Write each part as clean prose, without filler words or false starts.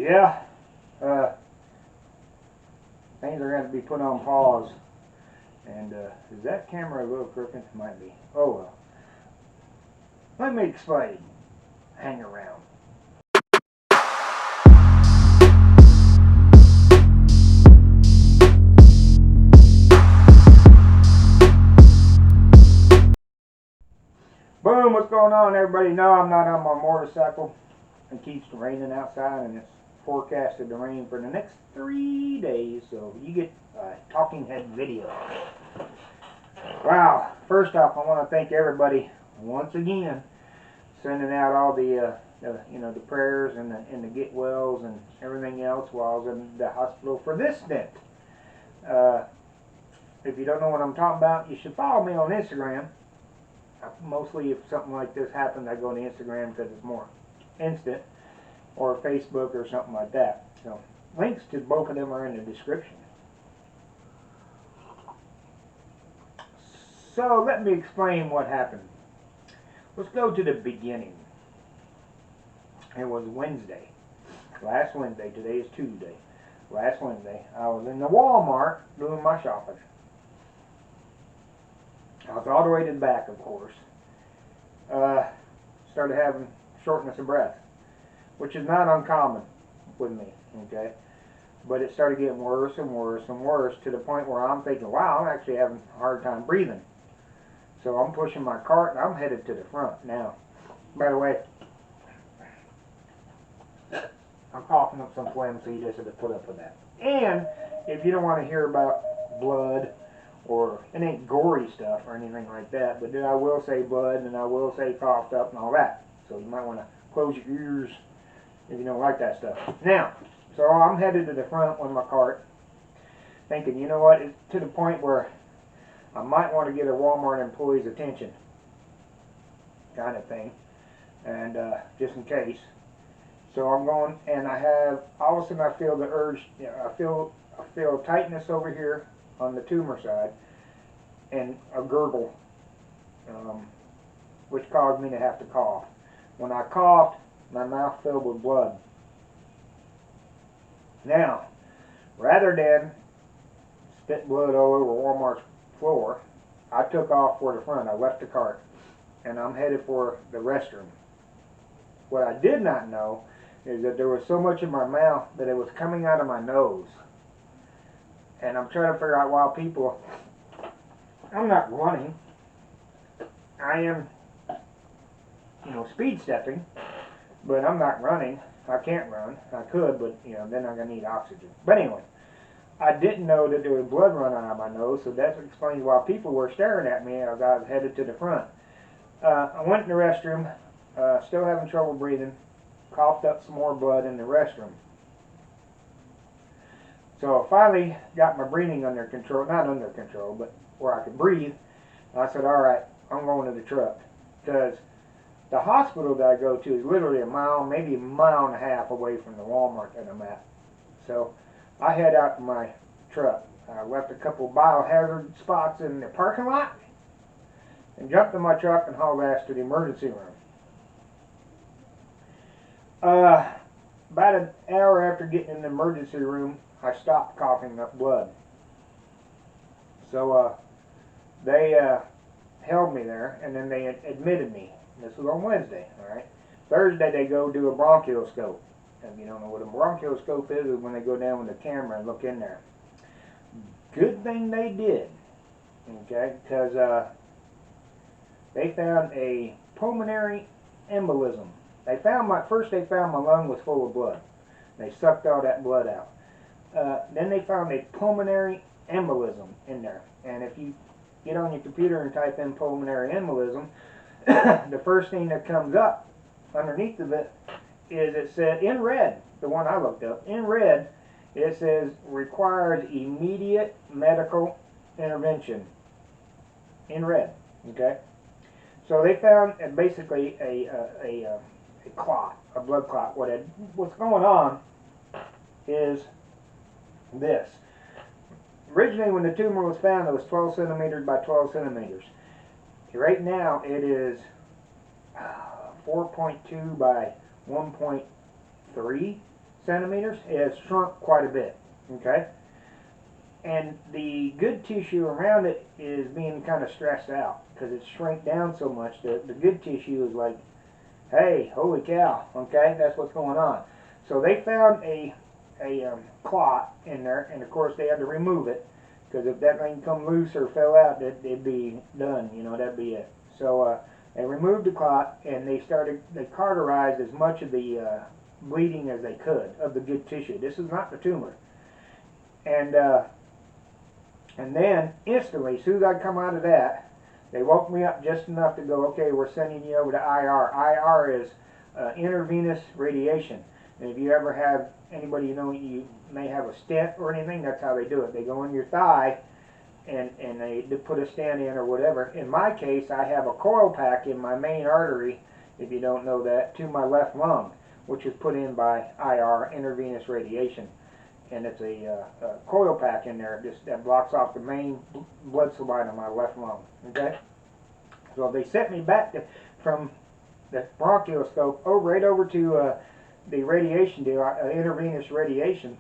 Yeah, things are going to be put on pause. And is that camera a little crooked? Might be. Oh well. Let me explain. Hang around. Boom, what's going on, everybody? No, I'm not on my motorcycle. It keeps raining outside, and it's forecasted to rain for the next 3 days, so you get a talking head video. Wow, first off, I want to thank everybody once again sending out all the the prayers and the get wells and everything else while I was in the hospital for this stint. If you don't know what I'm talking about, you should follow me on Instagram. Mostly if something like this happens, I go to Instagram because it's more instant, or Facebook or something like that. So links to both of them are in the description. So let me explain what happened. Let's go to the beginning. It was Wednesday. Last Wednesday. Today is Tuesday. Last Wednesday, I was in the Walmart doing my shopping. I was all the way to the back, of course. Started having shortness of breath, which is not uncommon with me, okay? But it started getting worse and worse and worse to the point where I'm thinking, wow, I'm actually having a hard time breathing. So I'm pushing my cart and I'm headed to the front now. By the way, I'm coughing up some phlegm, so you just have to put up with that. And if you don't want to hear about blood, or it ain't gory stuff or anything like that, but then I will say blood and I will say coughed up and all that. So you might want to close your ears if you don't like that stuff. Now, so I'm headed to the front with my cart, thinking, you know what, it's to the point where I might want to get a Walmart employee's attention, kind of thing, and just in case. So I'm going, and I have, all of a sudden I feel the urge, I feel tightness over here on the tumor side, and a gurgle, which caused me to have to cough. When I coughed, my mouth filled with blood. Now, rather than spit blood all over Walmart's floor, I took off for the front. I left the cart, and I'm headed for the restroom. What I did not know is that there was so much in my mouth that it was coming out of my nose. And I'm trying to figure out why people, I'm not running. I am, speed stepping, but I'm not running. I can't run. I could, but, then I'm going to need oxygen. But anyway, I didn't know that there was blood running out of my nose, so that explains why people were staring at me as I was headed to the front. I went in the restroom, still having trouble breathing, coughed up some more blood in the restroom. So I finally got my breathing under control, not under control, but where I could breathe. I said, all right, I'm going to the truck. Because the hospital that I go to is literally a mile, maybe a mile and a half away from the Walmart that I'm at. So I head out to my truck. I left a couple biohazard spots in the parking lot and jumped in my truck and hauled ass to the emergency room. About an hour after getting in the emergency room, I stopped coughing up blood. So they held me there, and then they admitted me. This was on Wednesday, all right? Thursday they go do a bronchoscope. If you don't know what a bronchoscope is when they go down with a camera and look in there. Good thing they did, okay? Because they found a pulmonary embolism. First they found my lung was full of blood. They sucked all that blood out. Then they found a pulmonary embolism in there. And if you get on your computer and type in pulmonary embolism, the first thing that comes up underneath of it is, it said in red, the one I looked up, in red, it says requires immediate medical intervention. In red, okay? So they found basically a clot, a blood clot. What's going on is this. Originally, when the tumor was found, it was 12 centimeters by 12 centimeters. Right now, it is 4.2 by 1.3 centimeters, it has shrunk quite a bit. Okay? And the good tissue around it is being kind of stressed out because it's shrank down so much. The good tissue is like, hey, holy cow, okay, that's what's going on. So they found a clot in there, and of course they had to remove it because if that thing come loose or fell out, it'd be done, you know, that'd be it. So they removed the clot, and they cauterized as much of the bleeding as they could of the good tissue. This is not the tumor. And then instantly, as soon as I come out of that, they woke me up just enough to go, okay, we're sending you over to IR. IR is intravenous radiation. And if you ever have anybody you know you may have a stent or anything, that's how they do it. They go in your thigh and they put a stent in or whatever. In my case, I have a coil pack in my main artery, if you don't know that, to my left lung, which is put in by IR, intravenous radiation. And it's a coil pack in there that blocks off the main blood supply to my left lung. Okay, so they sent me back from the bronchoscope right over to the radiation deal, intravenous radiation,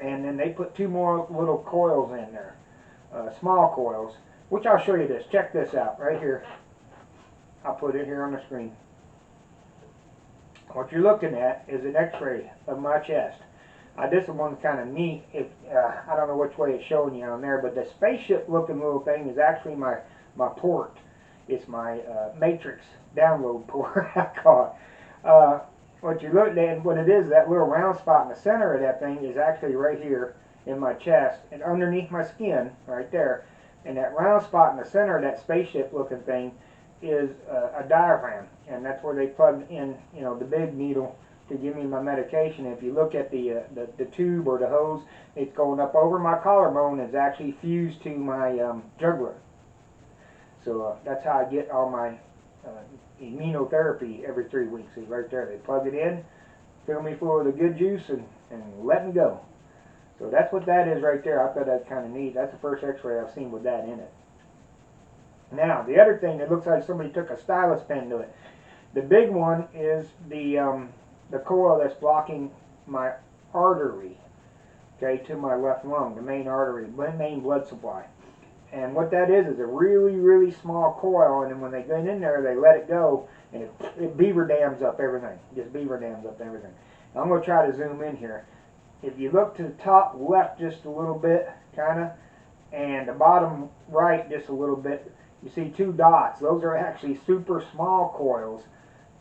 and then they put 2 more little coils in there, small coils, which I'll show you this. Check this out right here. I'll put it here on the screen. What you're looking at is an X-ray of my chest. This one's kind of neat. I don't know which way it's showing you on there, but the spaceship-looking little thing is actually my port. It's my matrix download port, I call it. What you look at, what it is, that little round spot in the center of that thing is actually right here in my chest and underneath my skin, right there. And that round spot in the center of that spaceship-looking thing is a diaphragm, and that's where they plug in, you know, the big needle to give me my medication. If you look at the tube or the hose, it's going up over my collarbone. It's actually fused to my jugular. So that's how I get all my immunotherapy every 3 weeks. Is right there. They plug it in, fill me full of the good juice, and let me go. So that's what that is right there. I thought that's kind of neat. That's the first X-ray I've seen with that in it. Now the other thing that looks like somebody took a stylus pen to it. The big one is the coil that's blocking my artery, okay, to my left lung, the main artery, main blood supply. And what that is a really, really small coil, and then when they get in there, they let it go, and it beaver dams up everything. Just beaver dams up everything. Now, I'm going to try to zoom in here. If you look to the top left just a little bit, kind of, and the bottom right just a little bit, you see 2 dots. Those are actually super small coils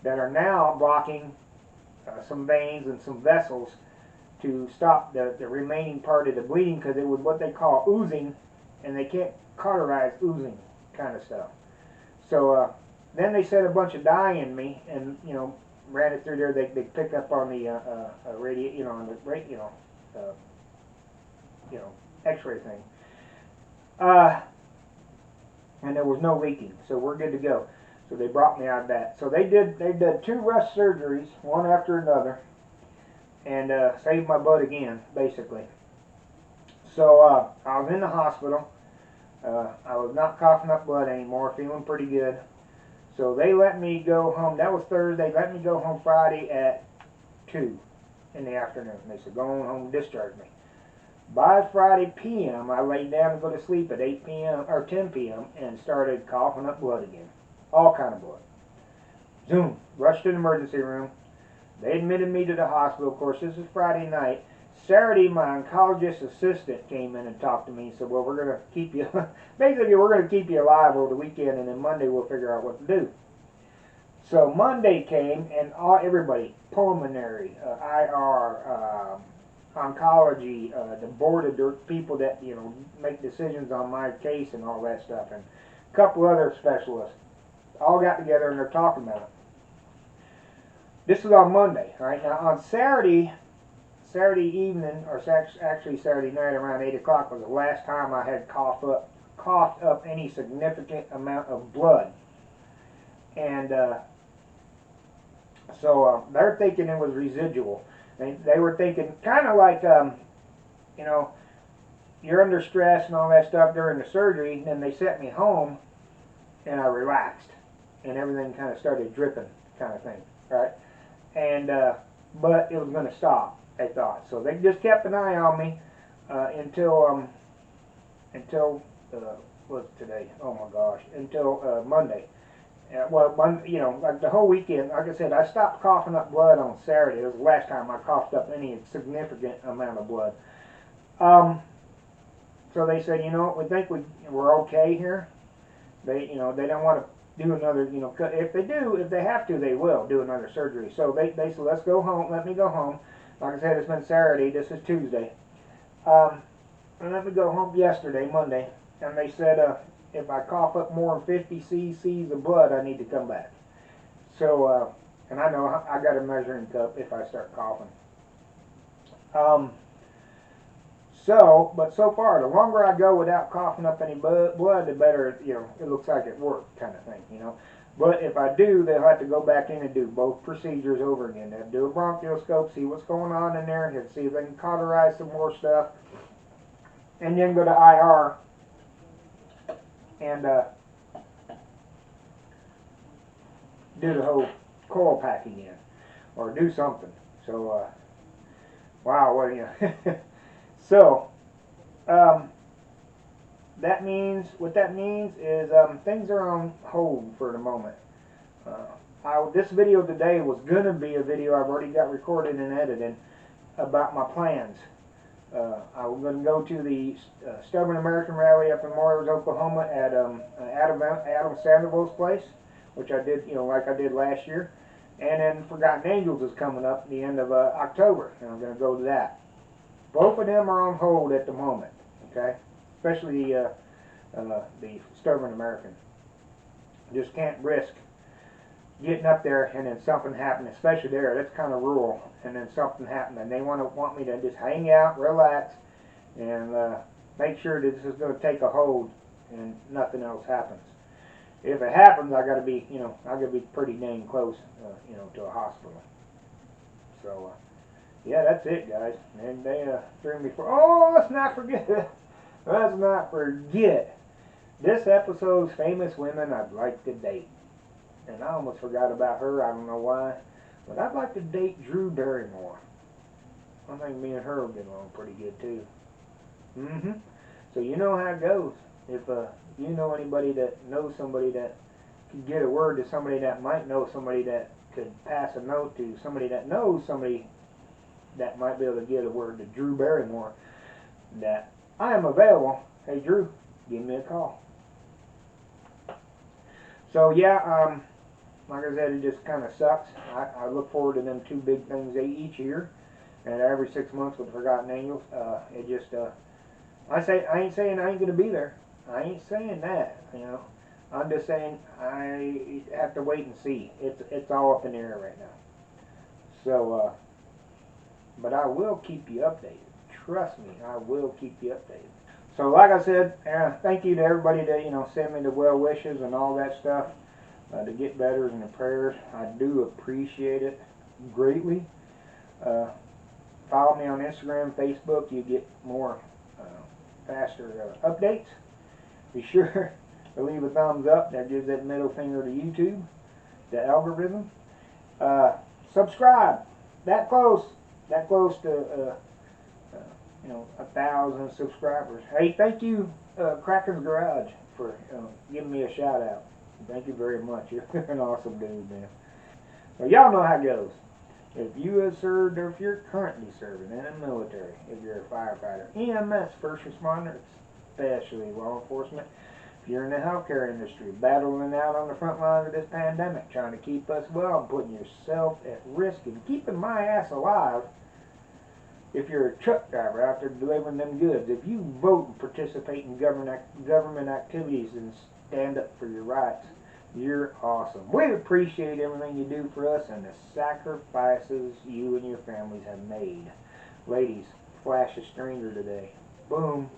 that are now blocking some veins and some vessels to stop the remaining part of the bleeding, because it was what they call oozing, and they can't cauterize oozing kind of stuff. So then they set a bunch of dye in me, and you know, ran it through there. They picked up on the X-ray thing, and there was no leaking, so we're good to go. So they brought me out of that. So they did 2 rush surgeries, one after another, and saved my butt again, basically. So I was in the hospital. I was not coughing up blood anymore, feeling pretty good. So they let me go home. That was Thursday. Let me go home Friday at 2 in the afternoon. They said, go on home and discharge me. By Friday p.m., I laid down to go to sleep at 8 p.m. or 10 p.m. and started coughing up blood again. All kind of blood. Zoom. Rushed to the emergency room. They admitted me to the hospital. Of course, this is Friday night. Saturday, my oncologist assistant came in and talked to me and said, well, we're going to keep you, basically, we're going to keep you alive over the weekend, and then Monday we'll figure out what to do. So Monday came, and everybody, pulmonary, IR, oncology, the board of people that, you know, make decisions on my case and all that stuff, and a couple other specialists, all got together and they're talking about it. This was on Monday, right? Now on Saturday evening, or actually Saturday night around 8 o'clock was the last time I had coughed up any significant amount of blood. And so they're thinking it was residual. They were thinking kind of like, you know, you're under stress and all that stuff during the surgery, and then they sent me home and I relaxed and everything kind of started dripping kind of thing, right? And but it was going to stop, they thought. So they just kept an eye on me until what's today? Oh my gosh, until Monday. You know, like the whole weekend, like I said, I stopped coughing up blood on Saturday. It was the last time I coughed up any significant amount of blood. So they said, you know, we think we're okay here. They don't want to do another, if they have to, they will do another surgery. So they said, let's go home, let me go home. Like I said, it's been Saturday, this is Tuesday. And let me go home yesterday, Monday, and they said, if I cough up more than 50 cc's of blood, I need to come back. So, and I know I got a measuring cup if I start coughing. But so far, the longer I go without coughing up any blood, the better, it looks like it worked, kind of thing, But if I do, they'll have to go back in and do both procedures over again. They'll do a bronchoscope, see what's going on in there, and see if they can cauterize some more stuff, and then go to IR and do the whole coil pack again, or do something. So, wow, so, what that means is things are on hold for the moment. This video today was going to be a video I've already got recorded and edited about my plans. I was going to go to the Stubborn American rally up in Moyers, Oklahoma at Adam Sandoval's place, which I did, like I did last year. And then Forgotten Angels is coming up at the end of October, and I'm going to go to that. Both of them are on hold at the moment, okay? Especially the Stubborn American. Just can't risk getting up there and then something happened, especially there. That's kind of rural, and then something happened, and they want me to just hang out, relax, and make sure that this is going to take a hold and nothing else happens. If it happens, I got to be, I got to be pretty dang close, to a hospital. So, yeah, that's it, guys. And they threw me for. Oh, let's not forget. Let's not forget. This episode's famous women I'd like to date. And I almost forgot about her. I don't know why. But I'd like to date Drew Barrymore. I think me and her will get along pretty good, too. So you know how it goes. If you know anybody that knows somebody that could get a word to somebody that might know somebody that could pass a note to somebody that knows somebody that might be able to get a word to Drew Barrymore, that I am available. Hey, Drew, give me a call. So, yeah, like I said, it just kind of sucks. I look forward to them two big things each year, and every 6 months with Forgotten Angels. It just, I ain't saying I ain't going to be there. I ain't saying that, I'm just saying I have to wait and see. It's all up in the air right now. So, but I will keep you updated. Trust me, I will keep you updated. So, like I said, thank you to everybody that sent me the well wishes and all that stuff. The get betters and the prayers. I do appreciate it greatly. Follow me on Instagram, Facebook. You get more faster updates. Be sure to leave a thumbs up. That gives that middle finger to YouTube, the algorithm. Subscribe. That close to 1,000 subscribers. Hey, thank you, Kraken's Garage, for giving me a shout out. Thank you very much. You're an awesome dude, man. Well, y'all know how it goes. If you have served, or if you're currently serving in the military, if you're a firefighter, EMS, first responder, especially law enforcement, if you're in the healthcare industry, battling out on the front lines of this pandemic, trying to keep us well, and putting yourself at risk and keeping my ass alive, if you're a truck driver out there delivering them goods, if you vote and participate in government activities and stand up for your rights, you're awesome. We appreciate everything you do for us and the sacrifices you and your families have made. Ladies, flash a stringer today. Boom.